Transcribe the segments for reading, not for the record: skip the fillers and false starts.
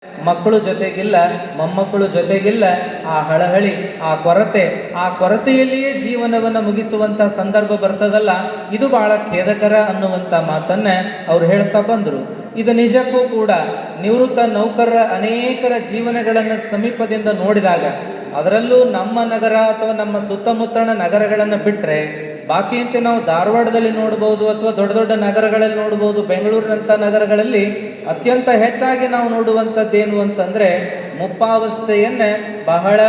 ಮಕ್ಕಳು ಜೊತೆಗಿಲ್ಲ, ಮೊಮ್ಮಕ್ಕಳು ಜೊತೆಗಿಲ್ಲ, ಆ ಹಳಹಳಿ, ಆ ಕೊರತೆಯಲ್ಲಿಯೇ ಜೀವನವನ್ನು ಮುಗಿಸುವಂತ ಸಂದರ್ಭ ಬರ್ತದಲ್ಲ, ಇದು ಬಹಳ ಖೇದಕರ ಅನ್ನುವಂಥ ಮಾತನ್ನ ಅವ್ರು ಹೇಳ್ತಾ ಬಂದರು. ಇದು ನಿಜಕ್ಕೂ ಕೂಡ ನಿವೃತ್ತ ನೌಕರರ ಅನೇಕರ ಜೀವನಗಳನ್ನು ಸಮೀಪದಿಂದ ನೋಡಿದಾಗ, ಅದರಲ್ಲೂ ನಮ್ಮ ನಗರ ಅಥವಾ ನಮ್ಮ ಸುತ್ತಮುತ್ತಲಿನ ನಗರಗಳನ್ನು ಬಿಟ್ಟರೆ ಬಾಕಿಯಂತೆ ನಾವು ಧಾರವಾಡದಲ್ಲಿ ನೋಡ್ಬೋದು ಅಥವಾ ದೊಡ್ಡ ದೊಡ್ಡ ನಗರಗಳಲ್ಲಿ ನೋಡ್ಬೋದು, ಬೆಂಗಳೂರಿನಂಥ ನಗರಗಳಲ್ಲಿ ಅತ್ಯಂತ ಹೆಚ್ಚಾಗಿ ನಾವು ನೋಡುವಂಥದ್ದೇನು ಅಂತಂದರೆ ಮುಪ್ಪಾವಸ್ಥೆಯನ್ನೇ ಬಹಳ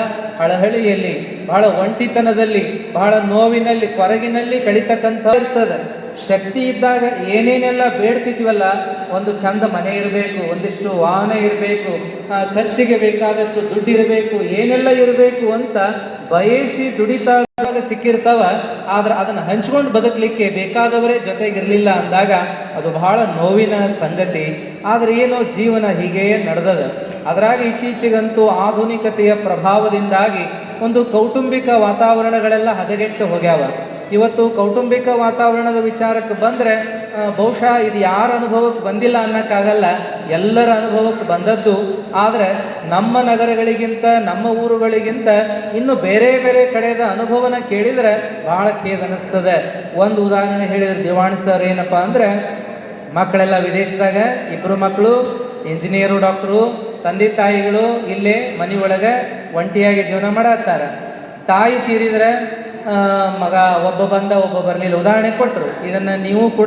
ಹಳಹಳಿಯಲ್ಲಿ, ಬಹಳ ಒಂಟಿತನದಲ್ಲಿ, ಬಹಳ ನೋವಿನಲ್ಲಿ, ಕೊರಗಿನಲ್ಲಿ ಕಳೀತಕ್ಕಂಥ ಇರ್ತದೆ. ಶಕ್ತಿ ಇದ್ದಾಗ ಏನೇನೆಲ್ಲ ಬೇಡ್ತಿದ್ವಲ್ಲ, ಒಂದು ಚಂದ ಮನೆ ಇರಬೇಕು, ಒಂದಿಷ್ಟು ವಾಹನ ಇರಬೇಕು, ಖರ್ಚಿಗೆ ಬೇಕಾದಷ್ಟು ದುಡ್ಡು ಇರಬೇಕು, ಏನೆಲ್ಲ ಇರಬೇಕು ಅಂತ ಬಯಸಿ ದುಡಿತಾಗ ಸಿಕ್ಕಿರ್ತಾವ. ಆದ್ರೆ ಅದನ್ನು ಹಂಚ್ಕೊಂಡು ಬದುಕಲಿಕ್ಕೆ ಬೇಕಾದವರೇ ಜೊತೆಗಿರಲಿಲ್ಲ ಅಂದಾಗ ಅದು ಬಹಳ ನೋವಿನ ಸಂಗತಿ. ಆದರೆ ಏನೋ ಜೀವನ ಹೀಗೆಯೇ ನಡೆದದ. ಅದರಾಗ ಇತ್ತೀಚೆಗಂತೂ ಆಧುನಿಕತೆಯ ಪ್ರಭಾವದಿಂದಾಗಿ ಒಂದು ಕೌಟುಂಬಿಕ ವಾತಾವರಣಗಳೆಲ್ಲ ಹದಗೆಟ್ಟು ಹೋಗ್ಯಾವ. ಇವತ್ತು ಕೌಟುಂಬಿಕ ವಾತಾವರಣದ ವಿಚಾರಕ್ಕೆ ಬಂದರೆ ಬಹುಶಃ ಇದು ಯಾರ ಅನುಭವಕ್ಕೆ ಬಂದಿಲ್ಲ ಅನ್ನೋಕ್ಕಾಗಲ್ಲ, ಎಲ್ಲರ ಅನುಭವಕ್ಕೆ ಬಂದದ್ದು. ಆದರೆ ನಮ್ಮ ನಗರಗಳಿಗಿಂತ, ನಮ್ಮ ಊರುಗಳಿಗಿಂತ ಇನ್ನು ಬೇರೆ ಬೇರೆ ಕಡೆಯ ಅನುಭವನ ಕೇಳಿದರೆ ಬಹಳ ಖೇದನಿಸ್ತದೆ. ಒಂದು ಉದಾಹರಣೆ ಹೇಳಿದ್ರೆ ದಿವಾಣಿ ಸರ್ ಏನಪ್ಪ ಅಂದರೆ, ಮಕ್ಕಳೆಲ್ಲ ವಿದೇಶದಾಗ, ಇಬ್ಬರು ಮಕ್ಕಳು ಇಂಜಿನಿಯರು, ಡಾಕ್ಟ್ರು, ತಂದೆ ತಾಯಿಗಳು ಇಲ್ಲೇ ಮನೆಯೊಳಗೆ ಒಂಟಿಯಾಗಿ ಜೀವನ ಮಾಡತ್ತಾರೆ. ತಾಯಿ ತೀರಿದ್ರೆ ಮಗ ಒಬ್ಬ ಬಂದ ಒಬ್ಬ ಬರಲಿಲ್ಲ ಉದಾಹರಣೆ ಕೊಟ್ಟರು. ಇದನ್ನು ನೀವು ಕೂಡ